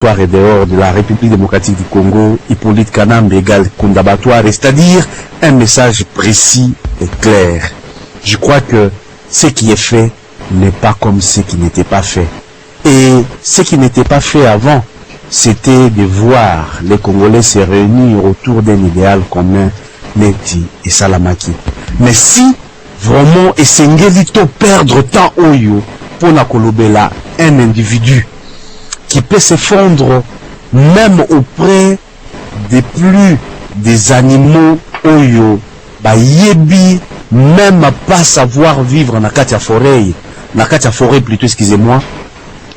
et dehors de la République démocratique du Congo, Hippolyte Kanambe égale Kundabatware, c'est-à-dire un message précis et clair. Je crois que ce qui est fait n'est pas comme ce qui n'était pas fait. Et ce qui n'était pas fait avant, c'était de voir les Congolais se réunir autour d'un idéal commun, Neti et Salamaki. Mais si vraiment Esengeli to perdre temps oyo pour na kolobela un individu qui peut s'effondrer même auprès des plus des animaux oyo ba yebi même pas savoir vivre na katia forêt plutôt, excusez-moi.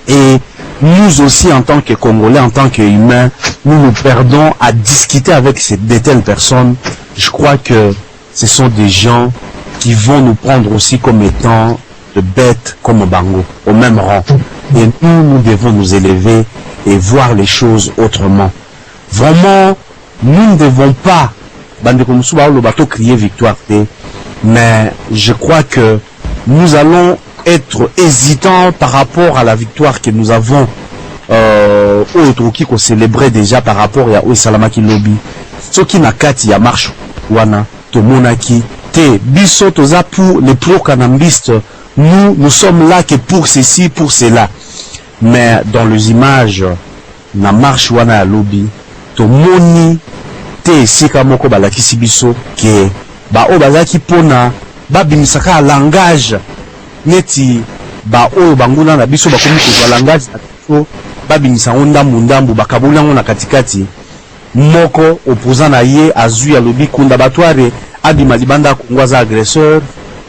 Et nous aussi en tant que Congolais, en tant qu'humains, nous perdons à discuter avec de telles personnes. Je crois que ce sont des gens qui vont nous prendre aussi comme étant de bêtes comme Bango, au même rang. Et nous devons nous élever et voir les choses autrement. Vraiment, nous ne devons pas crier victoire, mais je crois que nous allons être hésitants par rapport à la victoire que nous avons qu'on célébrait déjà par rapport à Salamaki Lobby. Ce qui n'a qu'à y a marche wana to monaki te biso toza pour les pro-canambistes. Nous sommes là que pour ceci, pour cela. Mais dans les images, na marche wana ya lobby, to moni te sika moko balakisi biso ke ba o bazaki pona ba bimisaka langage neti ba o banguna na biso bakomi ko langage so ba bimisa ndambu bakabulango na katikati moko opposant na ye azui ya lobby Kundabatware abima libanda kongwaza agresseur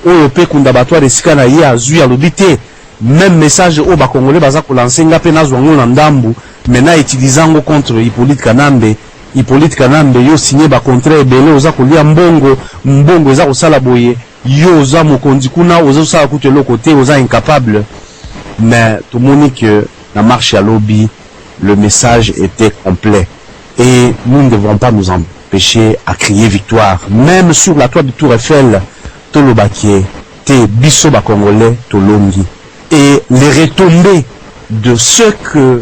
oyo pe Kundabatware sika na ye azui ya lobby te. Même message au Bakongolais baza ko lancer nga pe nazwango na ndambu mena utilisant contre Hippolyte Kanambe. Hippolyte Kanambe yo signé ba contrat ebele oza kolia mbongo eza kosala boye yo oza mokonzi kuna oza kosala kutelo côté oza incapable. Mais tout le monde que la marche à lobby le message était complet et nous ne devons pas nous empêcher à crier victoire. Même sur la toit de Tour Eiffel tolobakie te biso ba Congolais tolongi. Et les retombées de ce que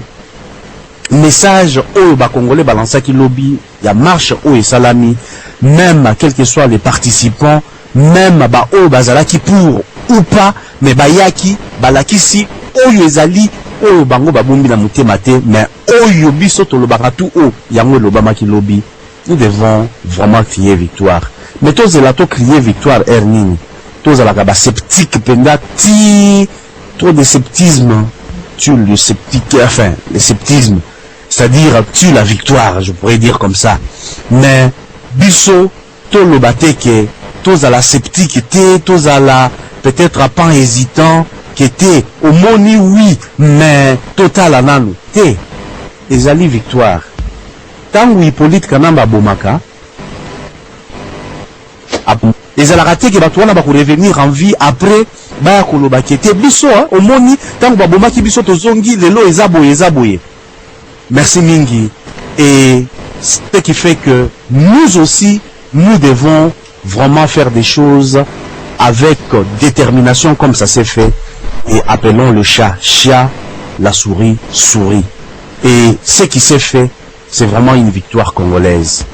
message au Congolais balansaki lobby, il y a marche au et salami, même quels que soient les participants, même ba o bazalaki pour ou pas, mais bayaki balakisi oyo ezali oyo bango babombi na mutema te, mais oyo biso tolobaka tout o yango lobamaki lobby. Nous devons vraiment crier victoire. Mais tous là to crier victoire ernini. Tous là ba sceptique penda ti trop de sceptisme tue le sceptique, enfin le sceptisme, c'est-à-dire tue la victoire, je pourrais dire comme ça. Mais biso to le bateke, tous à la sceptique, tous à la peut-être à pas hésitant, qui était au moni oui, mais total ananou, te ezali victoire. Tant où Hippolyte Kanamba bomaka, les alaratés qui va revenir en vie après baya koloba kete biso au moni tango baboma ki biso tozongi lelo ezaboye. Merci mingi. Et ce qui fait que nous aussi nous devons vraiment faire des choses avec détermination comme ça s'est fait et appelons le chat la souris souris. Et ce qui s'est fait c'est vraiment une victoire congolaise.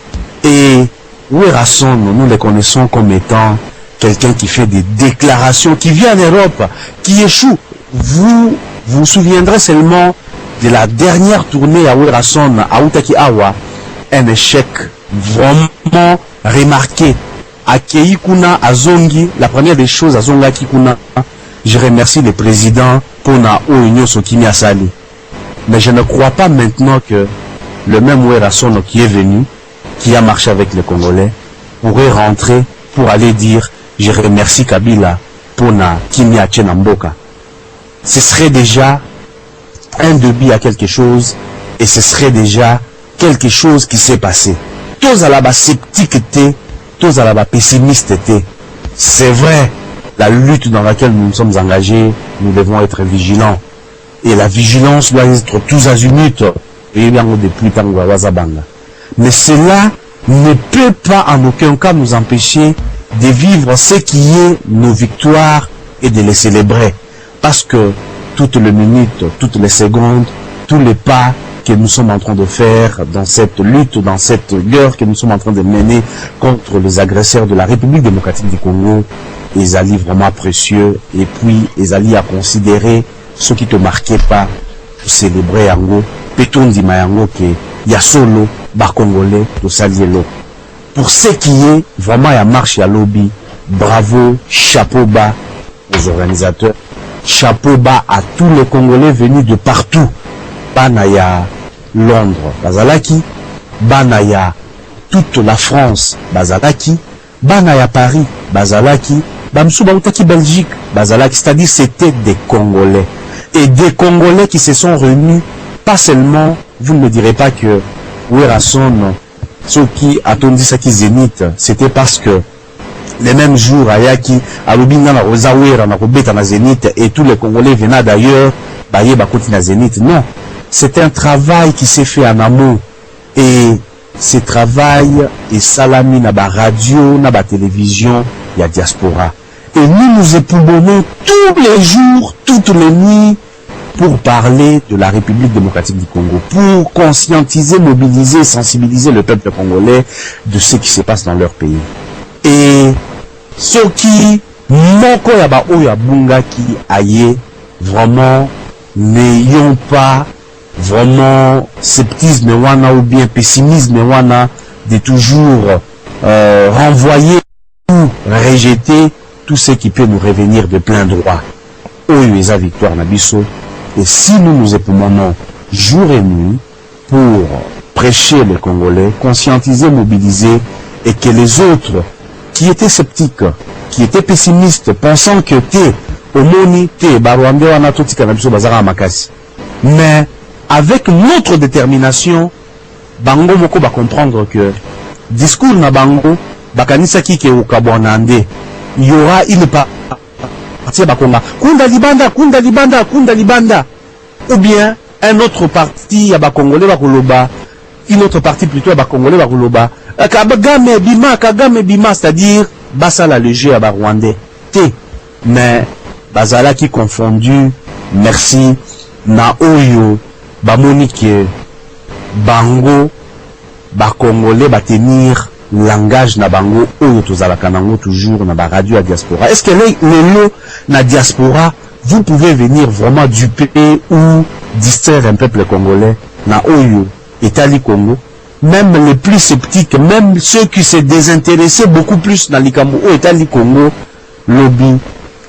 Et Werrason, nous les connaissons comme étant quelqu'un qui fait des déclarations, qui vient en Europe, qui échoue. Vous vous souviendrez seulement de la dernière tournée à Werrason, à Utaki Awa, un échec vraiment remarqué. À Keikuna, à Zongi, la première des choses à Zonga Kikuna, je remercie le président pour na Ounyo Sokimi Asali. Mais je ne crois pas maintenant que le même Werrason qui est venu, qui a marché avec les Congolais, pourrait rentrer pour aller dire je remercie Kabila pour na Kimia Tchenamboka. Ce serait déjà un début à quelque chose et ce serait déjà quelque chose qui s'est passé. Tous à la bas sceptique, tous à la bas pessimiste. C'est vrai, la lutte dans laquelle nous nous sommes engagés, nous devons être vigilants. Et la vigilance doit être tous azimuts. Et bien depuis Tango Wazabanga. Mais cela ne peut pas en aucun cas nous empêcher de vivre ce qui est nos victoires et de les célébrer. Parce que toutes les minutes, toutes les secondes, tous les pas que nous sommes en train de faire dans cette lutte, dans cette guerre que nous sommes en train de mener contre les agresseurs de la République démocratique du Congo, ils allaient vraiment précieux, et puis ils allaient à considérer ce qui te marquait pas pour célébrer yango, petundi mayango que ya solo, ba congolais, to salielo. Pour ce qui est vraiment la marche à lobby, bravo, chapeau bas aux organisateurs, chapeau bas à tous les Congolais venus de partout. Banaya Londres, Bazalaki, Banaya toute la France, Bazalaki, Banaya Paris, Bazalaki, Bamsouba Outaki Belgique, Bazalaki, c'est-à-dire c'était des Congolais. Et des Congolais qui se sont réunis, pas seulement, vous ne me direz pas que Werason, ceux qui attendaient ça qui zénith, c'était parce que les mêmes jours, Ayaki, Alubina, na Rosawera, na Robeta, na Zénith, et tous les Congolais venaient d'ailleurs, Baye Bakoti na Zénith. Non. C'est un travail qui s'est fait en amont. Et ce travail est salami na ba radio, na ba télévision, il y a diaspora. Et nous nous épouvonnons tous les jours, toutes les nuits, pour parler de la République démocratique du Congo, pour conscientiser, mobiliser, sensibiliser le peuple congolais de ce qui se passe dans leur pays. Et ceux qui moko ya ba oya bunga qui aye vraiment n'ayons pas vraiment sceptisme wana ou bien pessimisme wana de toujours renvoyer ou rejeter tout ce qui peut nous revenir de plein droit. Oyo eza victoire na biso. Et si nous nous époumonnons jour et nuit pour prêcher les Congolais, conscientiser, mobiliser, et que les autres qui étaient sceptiques, qui étaient pessimistes, pensant que t'es omoni, t'es barwande wana totika na biso bazara makasi. Mais avec notre détermination, bango moko va comprendre que discours na bango bakanisa ki ke ukabwanande, il y aura une Kunda Libanda, Kunda Libanda, Kunda Libanda. Ou bien un autre parti à Bakongolais Bakoloba, une autre partie plutôt à Bakongolais Bakoloba. Kagame Bima, Kagame Bima, c'est-à-dire Basala léger à Barwandais. Mais Bazala qui confondu, merci, na Oyo, Bamonique, Bango, Bakongolais Batenir. Langage na bango oyo tozalaka nango toujours na ba radio à diaspora. Est-ce que les lots na diaspora vous pouvez venir vraiment duper ou distraire un peuple congolais na oyo Etali Congo, même les plus sceptiques, même ceux qui se désintéressaient beaucoup plus dans likambo o Etali Congo lobby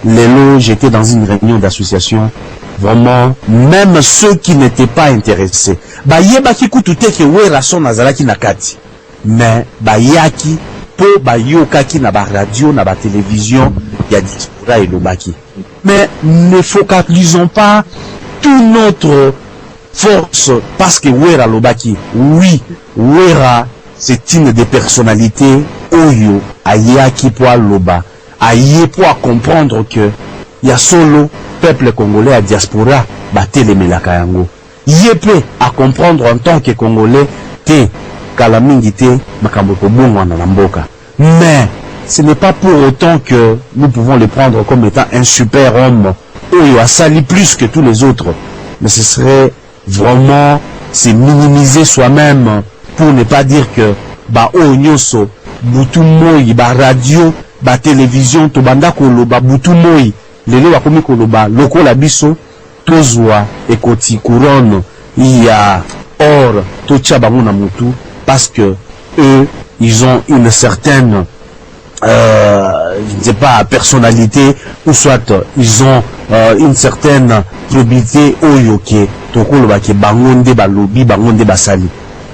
les lots. J'étais dans une réunion d'association, vraiment même ceux qui n'étaient pas intéressés ba yebaki kutute ke Werason nazalaki nakati. Mais bayaki po bayokaki na ba radio na ba télévision ya diaspora et lobaki. Mais ne focalisons pas toute notre force parce que Wera lobaki. Oui, Wera c'est une des personnalités oyo ayaki po loba, aye po à comprendre que ya solo peuple congolais à diaspora batelemelaka yango. Yepe à comprendre en tant que congolais te mais ce n'est pas pour autant que nous pouvons le prendre comme étant un super homme ou il a sali plus que tous les autres. Mais ce serait vraiment c'est minimiser soi-même pour ne pas dire que ba o nyoso butu moi ba radio ba télévision to banda koloba butu moi lelo ba komi koloba loko la biso tozwa ekoti couronne il y a or to tchaba mona mutu. Parce que eux, ils ont une certaine, je ne sais pas, personnalité, ou soit ils ont une certaine probité oyoke, tokoloba ke bangonde balobi, bangonde basali.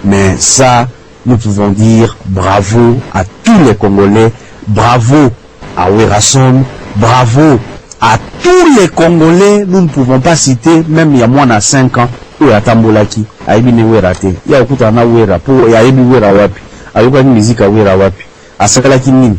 Mais ça, nous pouvons dire bravo à tous les Congolais, bravo à Werason, bravo à tous les Congolais. Nous ne pouvons pas citer, même il y a moins de 5 ans, oyo atambolaki ayebine wera te ya okuta na wera po ya yebi wera wapi ayoka ni musique wera wapi asakalaki nini.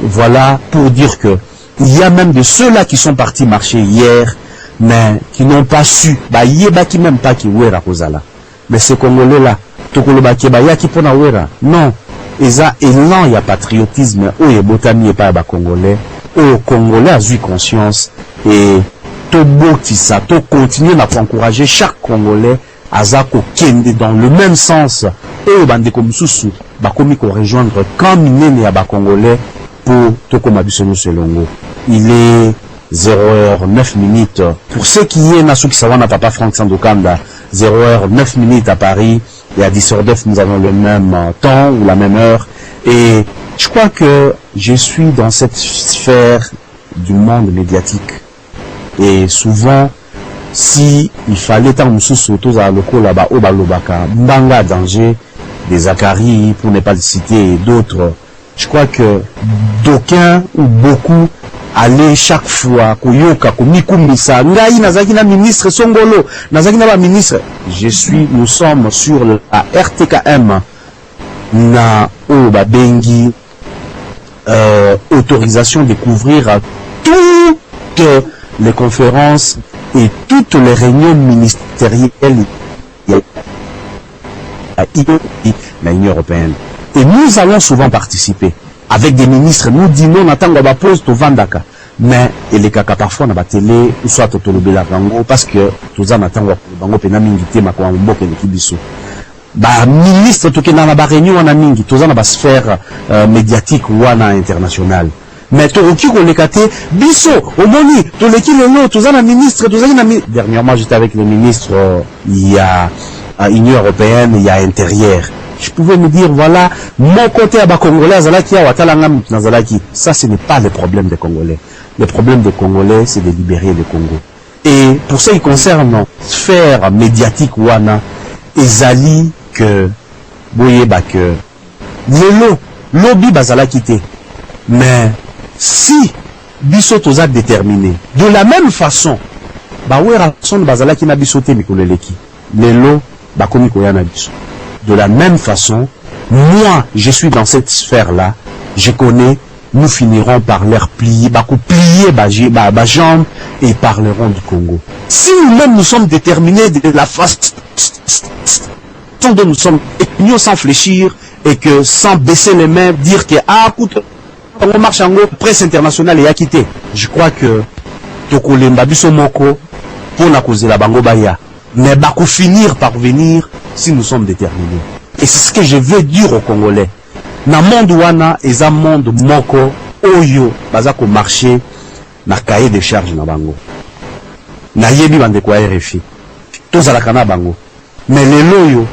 Voilà pour dire que il y a même de ceux-là qui sont partis marcher hier mais qui n'ont pas su ba yebaki même pas ki wera kozala. Mais ces Congolais là tokolobaki ba yaki pona wera non eza élan ya patriotisme oyo botami pa ba Congolais au Congolais a eu conscience et to botisa, to continuer à encourager chaque Congolais azako kende dans le même sens et bandeko mususu bakomi ko rejoindre camp minene ya ba Congolais pour tokoma biso selongo. Il est 0h09 pour ceux qui est na soki sawana papa Frank Sandokanda, 0h09 à Paris, et à 10h09 nous avons le même temps ou la même heure. Et je crois que je suis dans cette sphère du monde médiatique. Et souvent, si il fallait tant mususu toza loko là-bas au balobaka mbanga danger des Zachary pour ne pas le citer et d'autres, je crois que d'aucuns ou beaucoup allaient chaque fois koyoka komikumbisa ngai nazaki na ministre Songolo nazaki na ba ministre. Nous sommes sur la RTKM na o babengi autorisation de couvrir toutes les conférences et toutes les réunions ministérielles à l'Union européenne. Et nous allons souvent participer avec des ministres. Nous disons n'attendons pas pause au Vandaka, mais les caca parfois na ba télé ou soit au Tolobela Rango parce que tous en attendons bango pena mingité ma kwa mboke ne kibiso. Ba ministre to kena na ba réunion na mingi tous en ba sphère médiatique ou wana internationale. Mais to oki ko lekate biso au moni to leki lelo tous en ministre tous en dernièrement j'étais avec le ministre il y a Union européenne, il y a intérieur. Je pouvais me dire, voilà, mon côté à Congolais, ça ce n'est pas le problème des Congolais. Le problème des Congolais, c'est de libérer le Congo. Et pour ce qui concerne la sphère médiatique, wana, ezali que, boye que, lelo, lobby bazala quitté. Mais, si, biso toza déterminé, de la même façon, bah ouais, rason bazala qui n'a bisoté, mikoleleki. Lelo, bakomi koyana biso. De la même façon, moi, je suis dans cette sphère-là, je connais, nous finirons par leur plier, plier ba jambes et parleront du Congo. Si nous-mêmes nous sommes déterminés de la façon dont nous sommes mieux sans fléchir et que sans baisser les mains, dire que écoute, on marche en haut, presse internationale et quitté. Je crois que Tokolemba biso moko pour na cause la bango baya. Mais bako finir par venir si nous sommes déterminés. Et c'est ce que je veux dire aux Congolais. Na monde wana eza monde moko oyo bazako marché na cahier de charge na bango. Na yebi bande kwa RFI. Tozalaka na bango. Mais lelo yo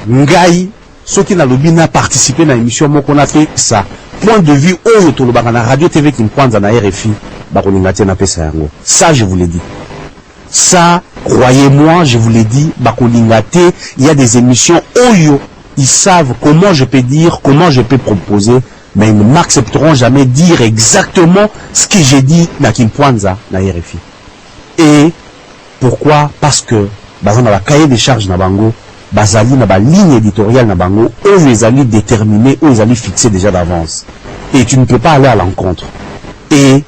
ngai soki na lobi na participer na émission moko na fait ça. Point de vue oyo tolobaka na radio TV Kinkwanza na RFI bako lingati na pesa yango. Ça je vous l'ai dit. Ça, croyez-moi, je vous l'ai dit, Bakolingate, il y a des émissions Oyo, ils savent comment je peux dire, comment je peux proposer, mais ils ne m'accepteront jamais dire exactement ce que j'ai dit na Kimpwanza, na RFI. Et pourquoi? Parce que, dans la cahier des charges na bango, bazali na ba ligne éditoriale na bango, eux ils allaient déterminer, eux ils allaient fixer déjà d'avance. Et tu ne peux pas aller à l'encontre. Et,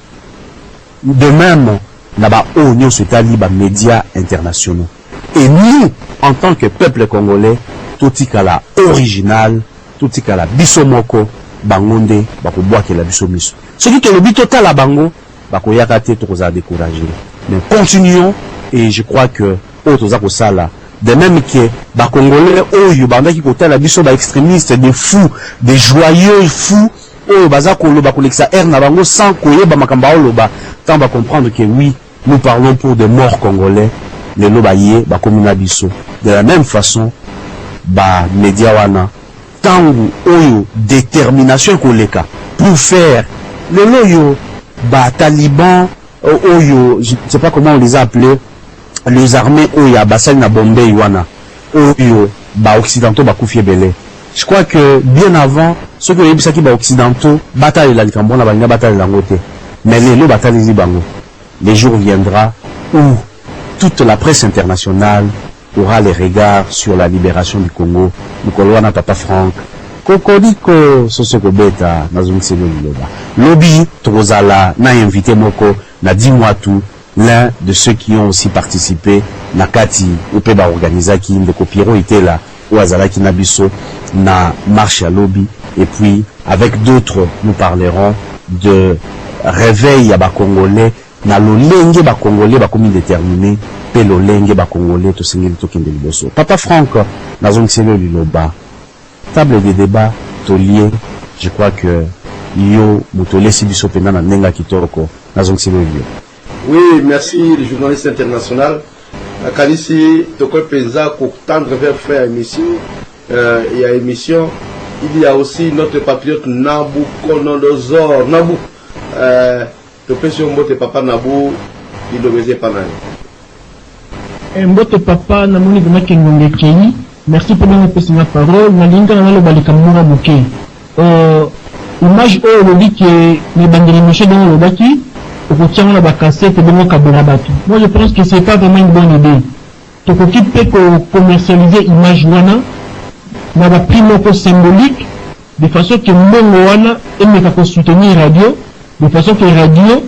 de même, là-bas, nous sommes les médias internationaux. Et nous, en tant que peuple congolais, tout est la original, tout est la bisomoko, bangonde, bako boake la bisomiso. Ce qui est le but total à bango, bako yakate, tout a découragé. Mais continuons, et je crois que, autres sala, de même que, bakongolais, oyo, bandaki kote la biso, ba extrémistes, des fous, des joyeux fous, oyo, bazako lo, bako lexa na bango, sans koye, ba makamba oloba, tant va comprendre que oui, nous parlons pour des morts congolais, les lobaye, ba komina biso. De la même façon, ba média wana, tangu oyo détermination koleka pour faire le loyo, ba taliban, oyo, je ne sais pas comment on les a appelés, les armées oyo, basal na Bombay wana, oyo, ba occidentaux, ba koufie belé. Je crois que bien avant, ceux qui ont eu ça qui ba occidentaux, bataille la likambona, ba ina bataille la ngote. Mais les lo bataille les bango. Les jours viendra où toute la presse internationale aura les regards sur la libération du Congo. Nikolwana Papa Frank, Kokoriko, Sosoko Beta, Nazumselo Loba. Lobby, Trozala, n'a invité Moko, n'a dit moi tout, l'un de ceux qui ont aussi participé, Nakati, Upeba Organizaki, le Kopiro était là, ou Azalaki Nabiso, na marche à lobby, et puis, avec d'autres, nous parlerons de réveil à Congolais, na lolenge ba Congolais ba komi déterminé pe lolenge ba Congolais to singeli to kende liboso. Papa Franck nazongiselo liloba. Table de débat tolié, je crois que yo mutolesi biso pena na nenga kitoko nazongiselo liyo. Oui, merci le journaliste international. Kalisi toko penza ko tendre vers faire émission. Il y a émission. Il y a aussi notre patriote Nabucodonosor. Nabou. Topesio mbote papa Nabou. Il le faisait pas mal. Mbote papa namoni de makengonge kei. Merci pour la parole. Nalinga na lo balika mura buke. Image o lobi que les bandeli monsieur dans le baki. Moi je pense que c'est pas vraiment une bonne idée. Donc on peut commercialiser image wana na ba prix moko symbolique de façon que mbongo wana et me soutenir radio de façon que radio